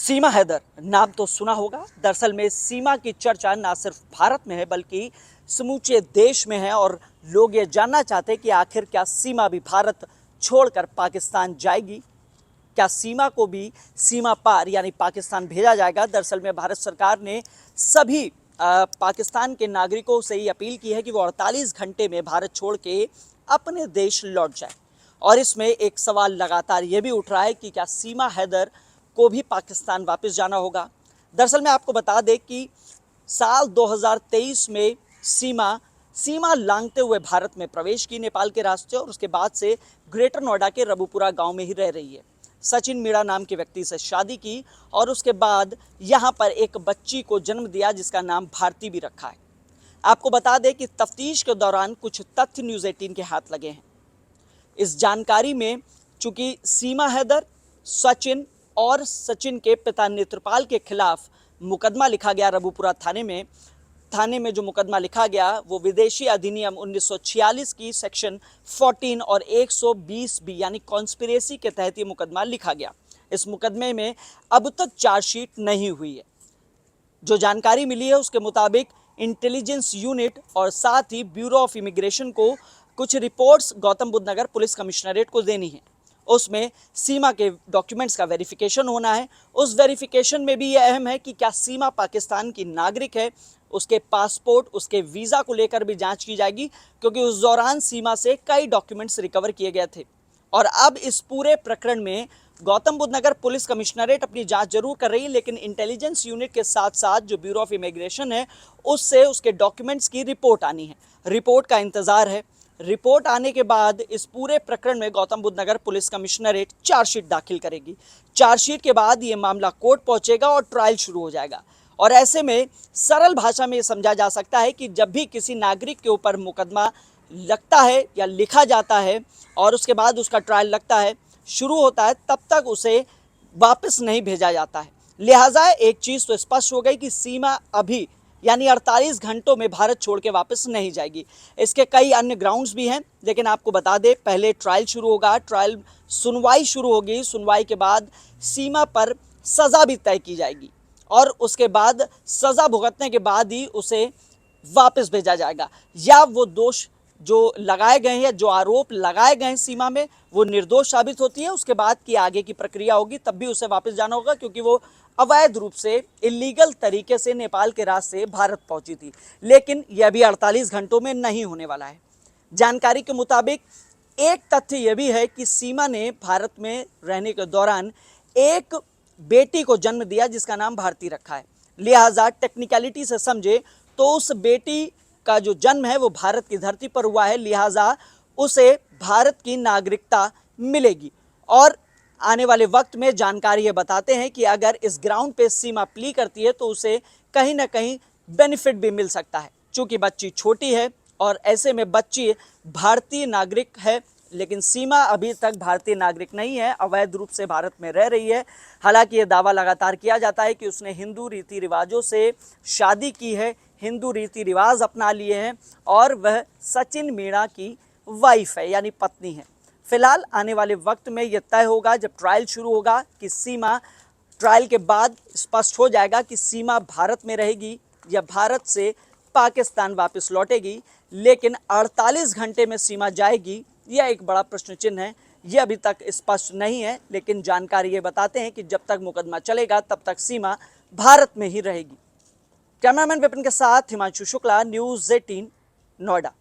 सीमा हैदर नाम तो सुना होगा। दरअसल में सीमा की चर्चा ना सिर्फ भारत में है बल्कि समूचे देश में है और लोग ये जानना चाहते हैं कि आखिर क्या सीमा भी भारत छोड़कर पाकिस्तान जाएगी। क्या सीमा को भी सीमा पार यानी पाकिस्तान भेजा जाएगा। दरअसल में भारत सरकार ने सभी पाकिस्तान के नागरिकों से ये अपील की है कि वो 48 घंटे में भारत छोड़ के अपने देश लौट जाए। और इसमें एक सवाल लगातार ये भी उठ रहा है कि क्या सीमा हैदर को भी पाकिस्तान वापस जाना होगा। दरअसल मैं आपको बता दें कि साल 2023 में सीमा लांघते हुए भारत में प्रवेश की नेपाल के रास्ते और उसके बाद से ग्रेटर नोएडा के रबुपुरा गांव में ही रह रही है। सचिन मीणा नाम के व्यक्ति से शादी की और उसके बाद यहां पर एक बच्ची को जन्म दिया जिसका नाम भारती भी रखा है। आपको बता दें कि तफ्तीश के दौरान कुछ तथ्य न्यूज़ 18 के हाथ लगे हैं। इस जानकारी में चूंकि सीमा हैदर, सचिन और सचिन के पिता नेत्रपाल के खिलाफ मुकदमा लिखा गया रबुपुरा थाने में जो मुकदमा लिखा गया वो विदेशी अधिनियम 1946 की सेक्शन 14 और 120 बी यानी कॉन्स्पिरेसी के तहत ये मुकदमा लिखा गया। इस मुकदमे में अब तक चार्जशीट नहीं हुई है। जो जानकारी मिली है उसके मुताबिक इंटेलिजेंस यूनिट और साथ ही ब्यूरो ऑफ इमिग्रेशन को कुछ रिपोर्ट्स गौतम बुद्ध नगर पुलिस कमिश्नरेट को देनी है। उसमें सीमा के डॉक्यूमेंट्स का वेरिफिकेशन होना है। उस वेरिफिकेशन में भी यह अहम है कि क्या सीमा पाकिस्तान की नागरिक है। उसके पासपोर्ट, उसके वीज़ा को लेकर भी जांच की जाएगी क्योंकि उस दौरान सीमा से कई डॉक्यूमेंट्स रिकवर किए गए थे। और अब इस पूरे प्रकरण में गौतम बुद्ध नगर पुलिस कमिश्नरेट अपनी जांच जरूर कर रही है, लेकिन इंटेलिजेंस यूनिट के साथ साथ जो ब्यूरो ऑफ इमिग्रेशन है उससे उसके डॉक्यूमेंट्स की रिपोर्ट आनी है। रिपोर्ट का इंतजार है। रिपोर्ट आने के बाद इस पूरे प्रकरण में गौतम बुद्ध नगर पुलिस कमिश्नरेट चार्जशीट दाखिल करेगी। चार्जशीट के बाद ये मामला कोर्ट पहुंचेगा और ट्रायल शुरू हो जाएगा। और ऐसे में सरल भाषा में ये समझा जा सकता है कि जब भी किसी नागरिक के ऊपर मुकदमा लगता है या लिखा जाता है और उसके बाद उसका ट्रायल लगता है, शुरू होता है, तब तक उसे वापस नहीं भेजा जाता है। लिहाजा एक चीज़ तो स्पष्ट हो गई कि सीमा अभी यानी 48 घंटों में भारत छोड़ के वापस नहीं जाएगी। इसके कई अन्य ग्राउंड्स भी हैं, लेकिन आपको बता दें पहले ट्रायल शुरू होगा। ट्रायल सुनवाई शुरू होगी। सुनवाई के बाद सीमा पर सज़ा भी तय की जाएगी और उसके बाद सज़ा भुगतने के बाद ही उसे वापस भेजा जाएगा या वो दोष जो लगाए गए हैं, जो आरोप लगाए गए हैं सीमा में, वो निर्दोष साबित होती है। उसके बाद की आगे की प्रक्रिया होगी, तब भी उसे वापस जाना होगा क्योंकि वो अवैध रूप से इलीगल तरीके से नेपाल के रास्ते भारत पहुंची थी। लेकिन यह भी 48 घंटों में नहीं होने वाला है। जानकारी के मुताबिक एक तथ्य यह भी है कि सीमा ने भारत में रहने के दौरान एक बेटी को जन्म दिया जिसका नाम भारती रखा है। लिहाजा टेक्निकलिटी से समझे तो उस बेटी का जो जन्म है वो भारत की धरती पर हुआ है, लिहाजा उसे भारत की नागरिकता मिलेगी। और आने वाले वक्त में जानकारी ये बताते हैं कि अगर इस ग्राउंड पे सीमा प्ली करती है तो उसे कहीं ना कहीं बेनिफिट भी मिल सकता है। चूंकि बच्ची छोटी है और ऐसे में बच्ची भारतीय नागरिक है, लेकिन सीमा अभी तक भारतीय नागरिक नहीं है, अवैध रूप से भारत में रह रही है। हालांकि ये दावा लगातार किया जाता है कि उसने हिंदू रीति रिवाजों से शादी की है, हिंदू रीति रिवाज अपना लिए हैं और वह सचिन मीणा की वाइफ है यानी पत्नी है। फिलहाल आने वाले वक्त में यह तय होगा जब ट्रायल शुरू होगा कि सीमा, ट्रायल के बाद स्पष्ट हो जाएगा कि सीमा भारत में रहेगी या भारत से पाकिस्तान वापस लौटेगी। लेकिन 48 घंटे में सीमा जाएगी, यह एक बड़ा प्रश्न चिन्ह है। यह अभी तक स्पष्ट नहीं है, लेकिन जानकारी ये बताते हैं कि जब तक मुकदमा चलेगा तब तक सीमा भारत में ही रहेगी। कैमरामैन विपिन के साथ हिमांशु शुक्ला, न्यूज़ 18, नोएडा।